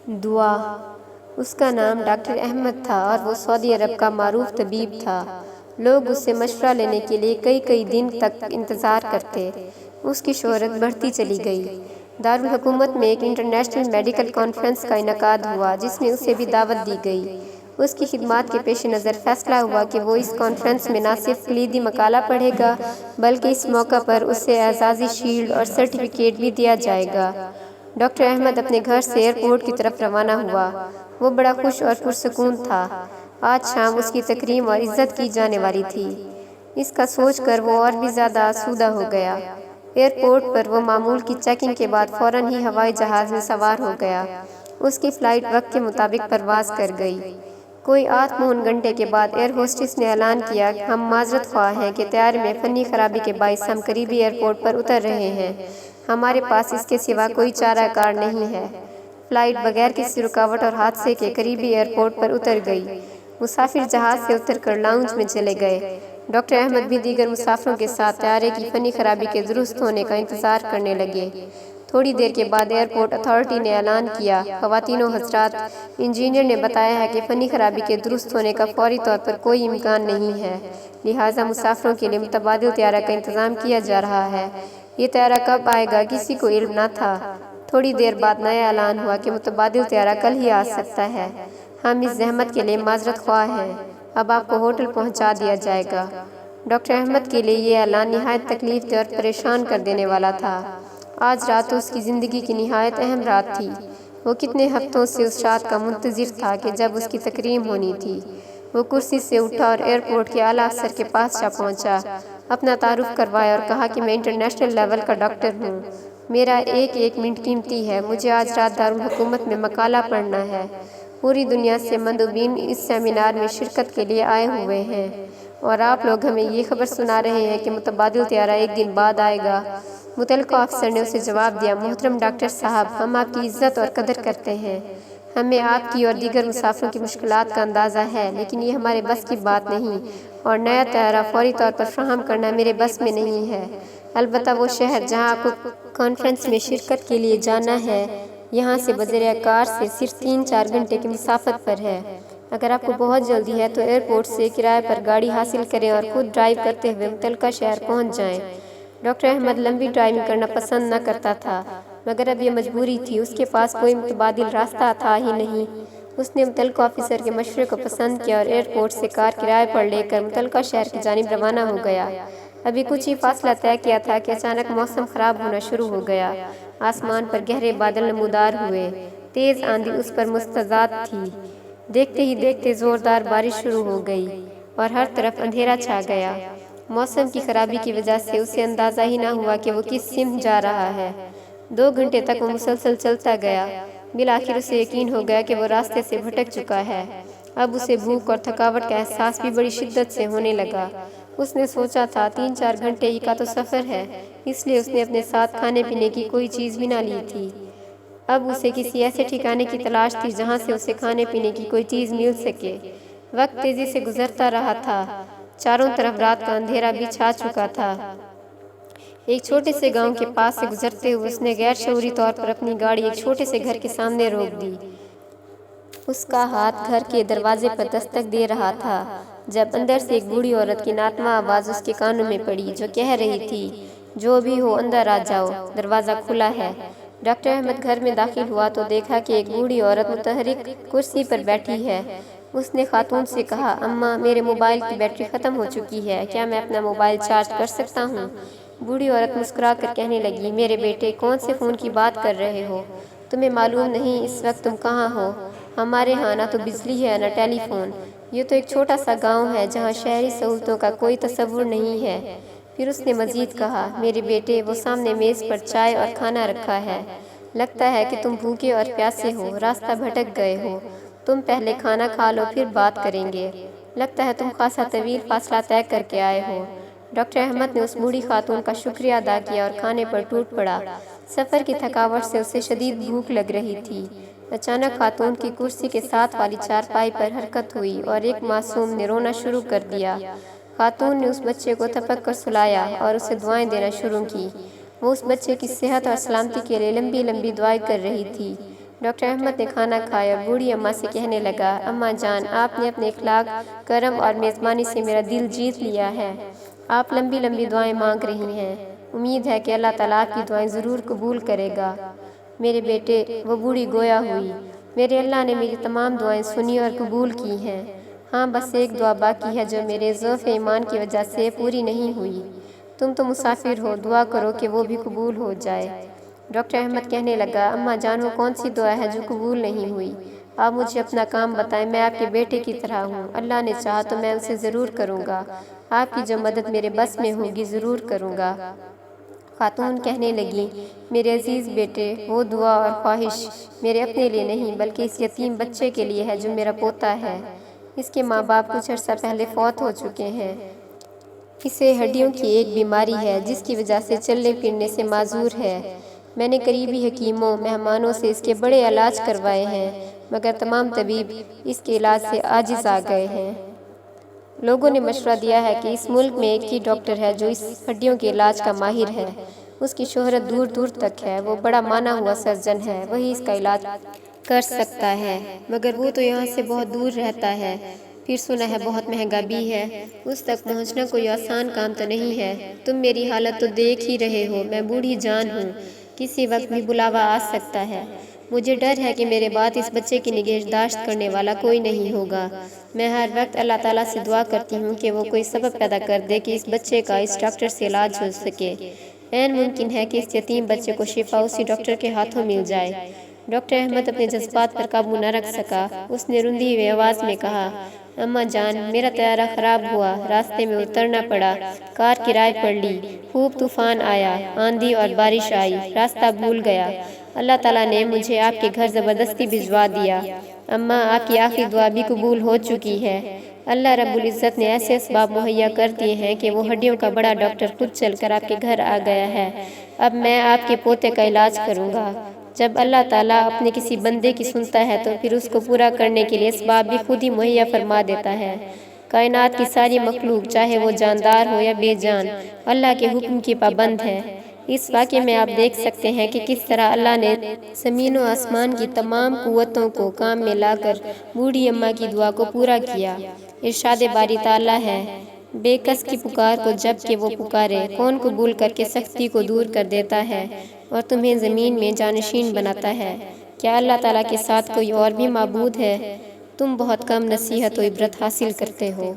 دعا۔ اس کا نام ڈاکٹر احمد تھا اور وہ سعودی عرب کا معروف طبیب تھا۔ لوگ اس سے مشورہ لینے کے لیے کئی دن تک انتظار کرتے۔ اس کی شہرت بڑھتی چلی گئی۔ دارالحکومت میں ایک انٹرنیشنل میڈیکل کانفرنس کا انعقاد ہوا جس میں اسے بھی دعوت دی گئی۔ اس کی خدمات کے پیش نظر فیصلہ ہوا کہ وہ اس کانفرنس میں نہ صرف کلیدی مقالہ پڑھے گا بلکہ اس موقع پر اسے اعزازی شیلڈ اور سرٹیفکیٹ بھی دیا جائے گا۔ ڈاکٹر احمد اپنے گھر سے ایئرپورٹ کی طرف روانہ ہوا۔ وہ بڑا خوش اور پرسکون تھا۔ آج شام اس کی تکریم اور عزت کی جانے والی تھی۔ اس کا سوچ کر وہ اور بھی زیادہ آسودہ ہو گیا۔ ایئرپورٹ پر وہ معمول کی چیکنگ کے بعد فوراً ہی ہوائی جہاز میں سوار ہو گیا۔ اس کی فلائٹ وقت کے مطابق پرواز کر گئی۔ کوئی 8 گھنٹے کے بعد ایئر ہوسٹس نے اعلان کیا کہ ہم معذرت خواہ ہیں کہ طیارے میں فنی خرابی کے باعث ہم قریبی ایئرپورٹ پر اتر رہے ہیں۔ ہمارے پاس اس کے سوا کوئی چارہ کار نہیں ہے۔ فلائٹ بغیر کسی رکاوٹ اور حادثے کے قریبی ایئرپورٹ پر اتر گئی۔ مسافر جہاز سے اتر کر لاؤنج میں چلے گئے۔ ڈاکٹر احمد بھی دیگر مسافروں کے ساتھ طیارے کی فنی خرابی کے درست ہونے کا انتظار کرنے لگے۔ تھوڑی دیر کے بعد ایئرپورٹ اتھارٹی نے اعلان کیا، خواتین و حضرات، انجینئر نے بتایا ہے کہ فنی خرابی کے درست ہونے کا فوری طور پر کوئی امکان نہیں ہے، لہٰذا مسافروں کے لیے متبادل طیارہ کا انتظام کیا جا رہا ہے۔ یہ طیارہ کب آئے گا کسی کو علم نہ تھا۔ تھوڑی دیر بعد نیا اعلان ہوا کہ متبادل طیارہ کل ہی آ سکتا ہے۔ ہم اس زحمت کے لیے معذرت خواہ ہیں۔ اب آپ کو ہوٹل پہنچا دیا جائے گا۔ ڈاکٹر احمد کے لیے یہ اعلان نہایت تکلیف دہ اور پریشان کر دینے والا تھا۔ آج رات اس کی زندگی کی نہایت اہم رات تھی۔ وہ کتنے ہفتوں سے اس رات کا منتظر تھا کہ جب اس کی تکریم ہونی تھی۔ وہ کرسی سے اٹھا اور ایئرپورٹ کے اعلیٰ افسر کے پاس جا پہنچا، اپنا تعارف کروایا اور کہا کہ میں انٹرنیشنل لیول کا ڈاکٹر ہوں۔ میرا ایک منٹ قیمتی ہے۔ مجھے آج رات دارالحکومت میں مقالہ پڑھنا ہے۔ پوری دنیا سے مندوبین اس سیمینار میں شرکت کے لیے آئے ہوئے ہیں اور آپ لوگ ہمیں یہ خبر سنا رہے ہیں کہ متبادل طیارہ 1 دن بعد آئے گا۔ متعلقہ افسر نے اسے جواب دیا، محترم ڈاکٹر صاحب، ہم آپ کی عزت اور قدر کرتے ہیں۔ ہمیں آپ کی اور دیگر مسافروں کی مشکلات کا اندازہ ہے، لیکن یہ ہمارے بس کی بات نہیں اور نیا طیارہ فوری طور پر فراہم کرنا میرے بس میں نہیں ہے۔ البتہ وہ شہر جہاں آپ کو کانفرنس میں شرکت کے لیے جانا ہے، یہاں سے بذریعہ کار سے صرف 3-4 گھنٹے کی مسافت پر ہے۔ اگر آپ کو بہت جلدی ہے تو ایئرپورٹ سے کرائے پر گاڑی حاصل کریں اور خود ڈرائیو کرتے ہوئے متعلقہ شہر پہنچ جائیں۔ ڈاکٹر احمد لمبی ڈرائیونگ کرنا پسند نہ کرتا تھا، مگر اب یہ مجبوری تھی، اس کے پاس کوئی متبادل راستہ تھا ہی نہیں۔ اس نے متعلقہ آفیسر کے مشورے کو پسند کیا اور ایئرپورٹ سے کار کرائے پر لے کر متعلقہ شہر کی جانب روانہ ہو گیا۔ ابھی کچھ ہی فاصلہ طے کیا تھا کہ اچانک موسم خراب ہونا شروع ہو گیا۔ آسمان پر گہرے بادل نمودار ہوئے، تیز آندھی اس پر مستعد تھی۔ دیکھتے ہی دیکھتے زوردار بارش شروع ہو گئی اور ہر طرف اندھیرا چھا گیا۔ موسم کی خرابی کی وجہ سے اسے اندازہ ہی نہ ہوا کہ وہ کس سمت جا رہا ہے۔ 2 گھنٹے تک وہ مسلسل چلتا گیا۔ بالآخر اسے یقین ہو گیا کہ وہ راستے سے بھٹک چکا ہے۔ اب اسے بھوک اور تھکاوٹ کا احساس بھی بڑی شدت سے ہونے لگا۔ اس نے سوچا تھا 3-4 گھنٹے ہی کا تو سفر ہے، اس لیے اس نے اپنے ساتھ کھانے پینے کی کوئی چیز بھی نہ لی تھی۔ اب اسے کسی ایسے ٹھکانے کی تلاش تھی جہاں سے اسے کھانے پینے کی کوئی چیز مل سکے۔ وقت تیزی سے گزرتا رہا تھا۔ چاروں طرف رات کا اندھیرا بھی چھا چکا تھا۔ ایک چھوٹے سے گاؤں کے پاس سے گزرتے ہوئے اس نے غیر شعوری طور پر اپنی گاڑی ایک چھوٹے سے گھر کے سامنے روک دی۔ اس کا ہاتھ گھر کے دروازے پر دستک دے رہا تھا جب اندر سے ایک بوڑھی عورت کی ناتواں آواز اس کے کانوں میں پڑی، جو کہہ رہی تھی، جو بھی ہو اندر آ جاؤ، دروازہ کھلا ہے۔ ڈاکٹر احمد گھر میں داخل ہوا تو دیکھا کہ ایک بوڑھی عورت متحرک کرسی پر بیٹھی ہے۔ اس نے خاتون سے کہا، اماں، میرے موبائل کی بیٹری ختم ہو چکی ہے، کیا میں اپنا موبائل چارج کر سکتا ہوں؟ بوڑھی عورت مسکرا کر کہنے لگی، میرے بیٹے، کون سے فون کی بات کر رہے ہو؟ تمہیں معلوم نہیں اس وقت تم کہاں ہو؟ ہمارے ہاں نہ تو بجلی ہے نہ ٹیلی فون۔ یہ تو ایک چھوٹا سا گاؤں ہے جہاں شہری سہولتوں کا کوئی تصور نہیں ہے۔ پھر اس نے مزید کہا، میرے بیٹے، وہ سامنے میز پر چائے اور کھانا رکھا ہے۔ لگتا ہے کہ تم بھوکے اور پیاسے ہو، راستہ بھٹک گئے ہو۔ تم پہلے کھانا کھا لو، پھر بات کریں گے۔ لگتا ہے تم خاصا طویل فاصلہ طے کر کے آئے ہو۔ ڈاکٹر احمد نے اس بوڑھی خاتون کا شکریہ ادا کیا اور کھانے پر ٹوٹ پڑا۔ سفر کی تھکاوٹ سے اسے شدید بھوک لگ رہی تھی۔ اچانک خاتون کی کرسی کے ساتھ والی چارپائی پر حرکت ہوئی اور ایک معصوم نے رونا شروع کر دیا۔ خاتون نے اس بچے کو تھپک کر سلایا اور اسے دعائیں دینا شروع کی۔ وہ اس بچے کی صحت اور سلامتی کے لیے لمبی لمبی دعائیں کر رہی تھی۔ ڈاکٹر احمد نے کھانا کھایا اور بوڑھی اماں سے کہنے لگا، اماں جان، آپ نے اپنے اخلاق، کرم اور میزبانی سے میرا دل جیت لیا ہے۔ آپ لمبی لمبی دعائیں مانگ رہی ہیں، امید ہے کہ اللہ تعالیٰ آپ کی دعائیں ضرور قبول کرے گا۔ میرے بیٹے، وہ بوڑھی گویا ہوئی، میرے اللہ نے میری تمام دعائیں سنی اور قبول کی ہیں۔ ہاں، بس ایک دعا باقی ہے جو میرے ضعف ایمان کی وجہ سے پوری نہیں ہوئی۔ تم تو مسافر ہو، دعا کرو کہ وہ بھی قبول ہو جائے۔ ڈاکٹر احمد کہنے لگا، اماں جان، وہ کون سی دعا ہے جو قبول نہیں ہوئی؟ آپ مجھے اپنا کام بتائیں، میں آپ کے بیٹے کی طرح ہوں، اللہ نے چاہا تو میں اسے ضرور کروں گا، آپ کی جو مدد میرے بس میں ہوگی ضرور کروں گا۔ خاتون کہنے لگی، میرے عزیز بیٹے، وہ دعا اور خواہش میرے اپنے لیے نہیں بلکہ اس یتیم بچے کے لیے ہے جو میرا پوتا ہے۔ اس کے ماں باپ کچھ عرصہ پہلے فوت ہو چکے ہیں۔ اسے ہڈیوں کی ایک بیماری ہے جس کی وجہ سے چلنے پھرنے سے معذور ہے۔ میں نے قریبی حکیموں، مہمانوں سے اس کے بڑے علاج کروائے ہیں، مگر تمام طبیب اس کے علاج سے عاجز آ گئے ہیں۔ لوگوں نے مشورہ دیا ہے کہ اس ملک میں ایک ہی ڈاکٹر ہے جو اس ہڈیوں کے علاج کا ماہر ہے۔ اس کی شہرت دور دور تک ہے، وہ بڑا مانا ہوا سرجن ہے، وہی اس کا علاج کر سکتا ہے، مگر وہ تو یہاں سے بہت دور رہتا ہے، پھر سنا ہے بہت مہنگا بھی ہے، اس تک پہنچنا کوئی آسان کام تو نہیں ہے۔ تم میری حالت تو دیکھ ہی رہے ہو، میں بوڑھی جان ہوں، کسی وقت بھی بلاوا آ سکتا ہے۔ مجھے ڈر ہے کہ میرے بعد اس بچے کی نگہداشت کرنے والا کوئی نہیں ہوگا۔ میں ہر وقت اللہ تعالیٰ سے دعا کرتی ہوں کہ وہ کوئی سبب پیدا کر دے کہ اس بچے کا اس ڈاکٹر سے علاج ہو سکے۔ عین ممکن ہے کہ اس یتیم بچے کو شفا اسی ڈاکٹر کے ہاتھوں مل جائے۔ ڈاکٹر احمد اپنے جذبات پر قابو نہ رکھ سکا، اس نے رندی ہوئی آواز میں کہا، اماں جان، میرا طیارہ خراب ہوا، راستے میں اترنا پڑا، کار کرائے پر لی، خوب طوفان آیا، آندھی اور بارش آئی، راستہ بھول گیا، اللہ تعالیٰ نے مجھے آپ کے گھر زبردستی بھجوا دیا۔ اماں، آپ کی آخری دعا بھی قبول ہو چکی ہے، اللہ رب العزت نے ایسے اسباب مہیا کر دیے ہیں کہ وہ ہڈیوں کا بڑا ڈاکٹر خود چل کر آپ کے گھر آ گیا ہے۔ اب میں آپ کے پوتے کا علاج کروں گا۔ جب اللہ تعالیٰ اپنے کسی بندے کی سنتا ہے تو پھر اس کو پورا کرنے کے لیے اسباب بھی خود ہی مہیا فرما دیتا ہے۔ کائنات کی ساری مخلوق، چاہے وہ جاندار ہو یا بے جان، اللہ کے حکم کی پابند ہے۔ اس واقعے میں آپ دیکھ سکتے ہیں کہ کس طرح اللہ نے زمین و آسمان کی تمام قوتوں کو کام میں لا کر بوڑھی اماں کی دعا کو پورا کیا۔ ارشاد باری تعالیٰ ہے، بے کس کی پکار کو جب کہ وہ پکارے، کون قبول کر کے سختی کو دور کر دیتا ہے اور تمہیں زمین میں جانشین بناتا ہے۔ کیا اللہ تعالیٰ کے ساتھ کوئی اور بھی معبود ہے؟ تم بہت کم نصیحت و عبرت حاصل کرتے ہو۔